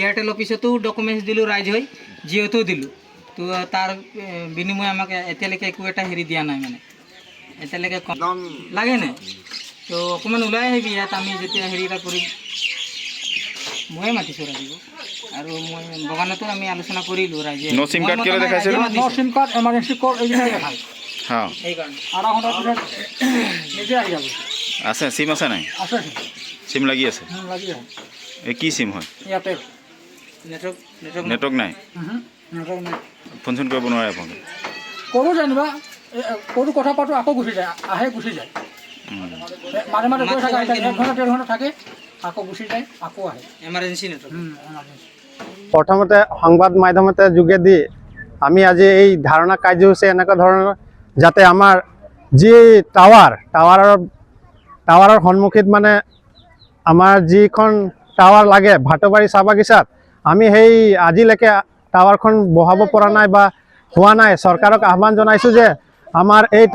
Airtel অফিসতো documents দিলোঁ ৰাইজ হৈ জিঅ'তো দিলোঁ তো তাৰ বিনিময়ে আমাক এতিয়ালৈকে একো এটা হেৰি দিয়া নাই মানে এতিয়ালৈকে লাগে নাই তো অকণমান ওলাই আহিবি ইয়াত আমি যেতিয়া হেৰি এটা কৰিম ময়ে মাতিছোঁ ৰাজীৱ আৰু মই বগানতো আমি আলোচনা কৰিলোঁ ৰাইজে নো সিম কাৰ্ড কেলে দেখাইছে নো সিম কাৰ্ড এমাৰ্জেন্সি কল এইবিলাক দেখায় হ্যাঁ সেইকাৰণে আধা ঘণ্টাৰ পিছত নিজে আহি যাব আছে সিম আছে নাই আছে সিম লাগি আছে লাগি আছে এই কি সিম হয় ইয়াতে নেটৱৰ্ক নাই নেটৱৰ্ক নাই ফোন চোন কৰিব নোৱাৰে আপোনালোকে কৰোঁ যেনিবা কৰোঁ কথা পাতোঁ আকৌ গুচি যায় আহে গুচি যায় মাজে মাজে গৈ থাকে 1 ঘণ্টা 1.5 ঘণ্টা থাকে আকৌ গুচি যায় আকৌ আহে এমাৰ্জেঞ্চি নেটৱৰ্ক প্ৰথমতে সংবাদ মাধ্যমতে যোগেদি আমি আজি এই ধাৰণা কাৰ্যসূচী এনেকুৱা ধৰণৰ যাতে আমাৰ যি টাৱাৰৰ সন্মুখীত মানে আমাৰ যিখন টাৱাৰ লাগে ভাটবাৰী চাহ বাগিচাত আমি সেই আজিলৈকে টাৱাৰখন বহাব পৰা নাই বা হোৱা নাই চৰকাৰক আহ্বান জনাইছোঁ যে আমাৰ এই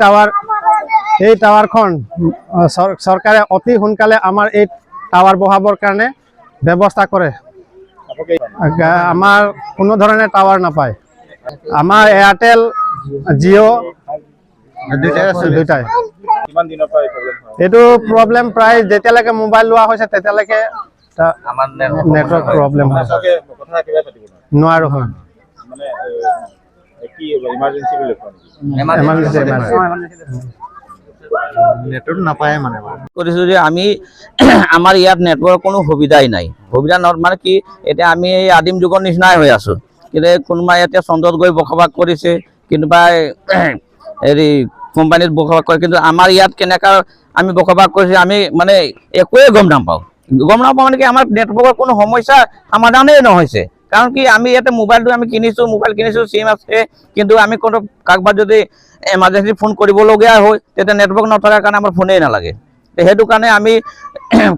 টাৱাৰখন চৰকাৰে অতি সোনকালে আমাৰ এই টাৱাৰ বহাবৰ কাৰণে ব্যৱস্থা কৰে আমাৰ কোনো ধৰণে টাৱাৰ নাপায় আমাৰ এয়াৰটেল জিঅ' দুটাই এইটো প্ৰব্লেম প্ৰায় যেতিয়ালৈকে মোবাইল লোৱা হৈছে তেতিয়ালৈকে নেটৱৰ্ক প্ৰব্লেম হয় নোৱাৰোঁ হয় নেটৱৰ্ক নাপায় মানে কৰিছোঁ যে আমি আমাৰ ইয়াত নেটৱৰ্ক কোনো সুবিধাই নাই সুবিধা মানে কি এতিয়া আমি এই আদিম যুগৰ নিচিনাই হৈ আছোঁ কিন্তু কোনোবাই এতিয়া চন্দ্ৰত গৈ বসবাস কৰিছে কোনোবাই হেৰি কোম্পানীত বসবাস কৰে কিন্তু আমাৰ ইয়াত কেনেকুৱা আমি বসবাস কৰিছোঁ আমি মানে একোৱে গম নাপাওঁ মানে কি আমাৰ নেটৱৰ্কৰ কোনো সমস্যা সমাধানেই নহৈছে কাৰণ কি আমি ইয়াতে মোবাইলটো আমি কিনিছোঁ চিম আছে কিন্তু আমি কোনো কাৰোবাক যদি এমাৰ্জেঞ্চি ফোন কৰিবলগীয়া হয় তেতিয়া নেটৱৰ্ক নথকাৰ কাৰণে আমাৰ ফোনেই নালাগে সেইটো কাৰণে আমি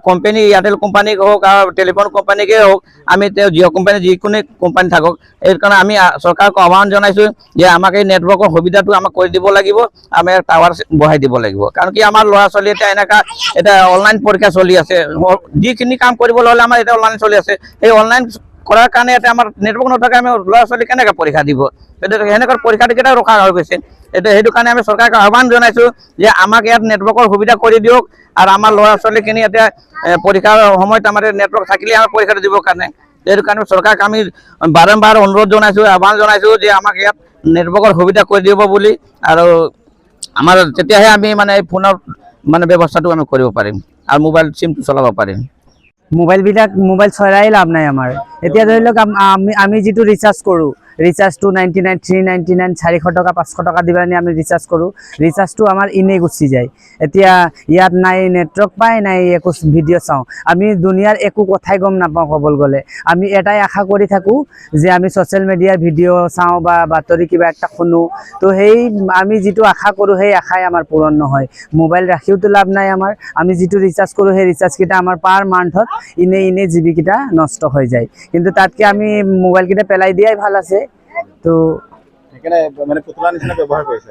কোম্পানী এয়াৰটেল কোম্পানীক হওক আৰু টেলিফোন কোম্পানীকে হওক আমি জিঅ' কোম্পানী যিকোনো কোম্পানী থাকক এই কাৰণে আমি চৰকাৰক আহ্বান জনাইছোঁ যে আমাক এই নেটৱৰ্কৰ সুবিধাটো আমাক কৰি দিব লাগিব আমি টাৱাৰ বহাই দিব লাগিব কাৰণ কি আমাৰ ল'ৰা ছোৱালী এতিয়া অনলাইন পৰীক্ষা চলি আছে যিখিনি কাম কৰিবলৈ হ'লে আমাৰ এতিয়া অনলাইন চলি আছে সেই অনলাইন কৰাৰ কাৰণে এতিয়া আমাৰ নেটৱৰ্ক নথকা আমি ল'ৰা ছোৱালী কেনেকৈ পৰীক্ষা দিব সেনেকুৱা পৰীক্ষাটো ৰখা হৈ গৈছে সেইটো কাৰণে আমি চৰকাৰক আহ্বান জনাইছোঁ যে আমাক ইয়াত নেটৱৰ্কৰ সুবিধা কৰি দিয়ক আৰু আমাৰ ল'ৰা ছোৱালীখিনি এতিয়া পৰীক্ষাৰ সময়ত আমাৰ নেটৱৰ্ক থাকিলে আমাৰ পৰীক্ষাটো দিবৰ কাৰণে সেইটো কাৰণে চৰকাৰক আমি বাৰম্বাৰ অনুৰোধ জনাইছোঁ আহ্বান জনাইছোঁ যে আমাক ইয়াত নেটৱৰ্কৰ সুবিধা কৰি দিব বুলি আৰু আমাৰ তেতিয়াহে আমি মানে ফোনৰ মানে ব্যৱস্থাটো আমি কৰিব পাৰিম আৰু মোবাইল চিমটো চলাব পাৰিম মোবাইল চলাই লাভ নাই আমাৰ এতিয়া ধৰি লওক আমি যিটো ৰিচাৰ্জ কৰোঁ ৰিচাৰ্জটো 99 399 400 টকা 500 টকা দি পেলাই আমি ৰিচাৰ্জ কৰোঁ ৰিচাৰ্জটো আমাৰ এনেই গুচি যায় এতিয়া ইয়াত নাই নেটৱৰ্ক পায় নাই একো ভিডিঅ' চাওঁ আমি দুনিয়াৰ একো কথাই গম নাপাওঁ ক'বলৈ গ'লে আমি এটাই আশা কৰি থাকোঁ যে আমি ছ'চিয়েল মিডিয়াৰ ভিডিঅ' চাওঁ বা বাতৰি কিবা এটা শুনো তো সেই আমি যিটো আশা কৰোঁ সেই আশাই আমাৰ পূৰণ নহয় মোবাইল ৰাখিওতো লাভ নাই আমাৰ আমি যিটো ৰিচাৰ্জ কৰোঁ সেই ৰিচাৰ্জকেইটা আমাৰ পাৰ মান্থত এনেই জিবিকেইটা নষ্ট হৈ যায় কিন্তু তাতকৈ আমি মোবাইলকেইটা পেলাই দিয়াই ভাল আছে তো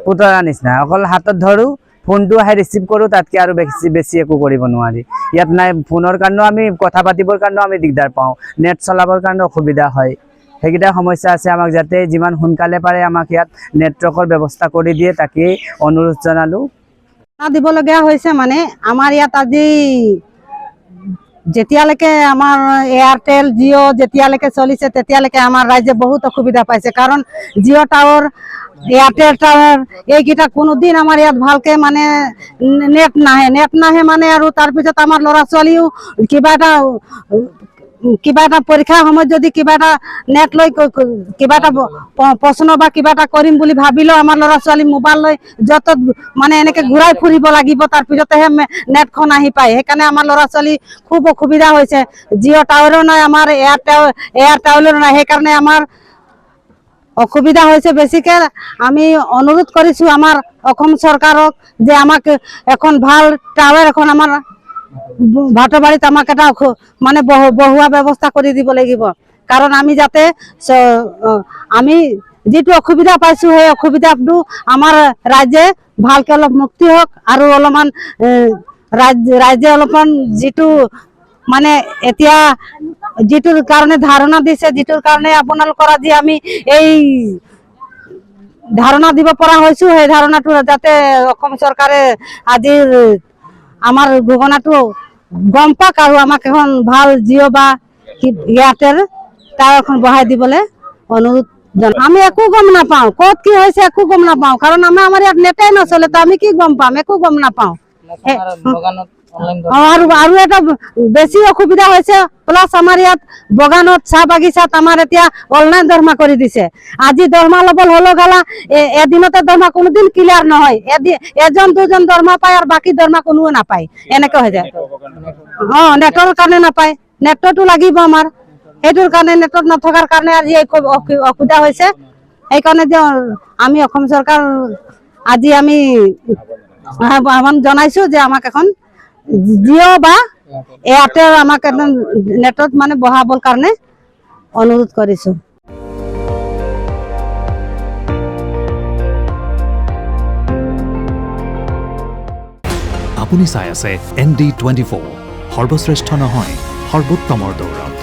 পুতলা নিচিনা অকল হাতত ধৰোঁ ফোনটো আহে ৰিচিভ কৰোঁ তাতকৈ আৰু বেছি একো কৰিব নোৱাৰি ইয়াত নাই ফোনৰ কাৰণেও আমি কথা পাতিবৰ কাৰণেও আমি দিগদাৰ পাওঁ নেট চলাবৰ কাৰণেও অসুবিধা হয় সেইকেইটা সমস্যা আছে আমাক যাতে যিমান সোনকালে পাৰে আমাক ইয়াত নেটৱৰ্কৰ ব্যৱস্থা কৰি দিয়ে তাকেই অনুৰোধ জনালোঁ দিবলগীয়া হৈছে মানে আমাৰ ইয়াত আজি যেতিয়ালৈকে আমাৰ এয়াৰটেল জিঅ' যেতিয়ালৈকে চলিছে তেতিয়ালৈকে আমাৰ ৰাইজে বহুত অসুবিধা পাইছে কাৰণ জিঅ' টাৱাৰ এয়াৰটেল টাৱাৰ এইকেইটা কোনোদিন আমাৰ ইয়াত ভালকে মানে নেট নাহে মানে আৰু তাৰপিছত আমাৰ ল'ৰা ছোৱালীও কিবা এটা পৰীক্ষাৰ সময়ত যদি কিবা এটা নেট লৈ কিবা এটা প্ৰশ্ন বা কিবা এটা কৰিম বুলি ভাবিলেও আমাৰ ল'ৰা ছোৱালী মোবাইল লৈ য'ত মানে এনেকৈ ঘূৰাই ফুৰিব লাগিব তাৰপিছতেহে নেটখন আহি পায় সেইকাৰণে আমাৰ ল'ৰা ছোৱালী খুব অসুবিধা হৈছে জিঅ' টাৱাৰো নাই আমাৰ এয়াৰটেলো নাই সেইকাৰণে আমাৰ অসুবিধা হৈছে বেছিকৈ আমি অনুৰোধ কৰিছোঁ আমাৰ অসম চৰকাৰক যে আমাক এখন ভাল টাৱাৰ এখন আমাৰ ভাটবাৰীত আমাক এটা মানে বহোৱা ব্যৱস্থা কৰি দিব লাগিব কাৰণ আমি যাতে আমি যিটো অসুবিধা পাইছোঁ সেই অসুবিধাটো আমাৰ ৰাইজে ভালকৈ অলপ মুক্তি হওক আৰু অলপমান ৰাইজে অলপমান যিটো মানে এতিয়া যিটোৰ কাৰণে ধাৰণা দিছে, যিটোৰ কাৰণে আপোনালোকৰ আজি আমি এই ধাৰণা দিব পৰা হৈছো, সেই ধাৰণাটো যাতে অসম চৰকাৰে আজিৰ আমাৰ ঘটনাটো গম পাক আৰু আমাক এখন ভাল জিঅ' বা এয়াৰটেল টাৱাৰ এখন বহাই দিবলৈ অনুৰোধ জনাম। আমি একো গম নাপাওঁ, ক'ত কি হৈছে একো গম নাপাওঁ, কাৰণ আমাৰ ইয়াত নেটেই নচলে, তো আমি কি গম পাম, একো গম নাপাওঁ। আৰু এটা বেছি অসুবিধা হৈছে, প্লাছ আমাৰ ইয়াত বাগানত চাহ বাগিচাত আমাৰ এতিয়া অনলাইন দৰমহা কৰি দিছে। আজি দৰমহা ল'ব হ'লেও গালা এদিনতে দৰমহা কোনোদিন ক্লিয়াৰ নহয়, এজন দুজন দৰমহা পায় আৰু বাকী দৰমহা কোনোও নাপায়, এনেকৈ হৈ যায়। নেটৰ কাৰণে নাপায়, নেটটো লাগিব আমাৰ, সেইটোৰ কাৰণে নেটত নথকাৰ কাৰণে আজি এই অসুবিধা হৈছে। সেইকাৰণে যে আমি অসম চৰকাৰ আজি আমি আহ্বান জনাইছো যে আমাক এখন জিঅ' বা এয়াৰটেল আমাক একদম নেটত মানে বহাবৰ কাৰণে অনুৰোধ কৰিছো। আপুনি চাই আছে ND24, সৰ্বশ্ৰেষ্ঠ নহয় সৰ্বোত্তমৰ দৌৰ।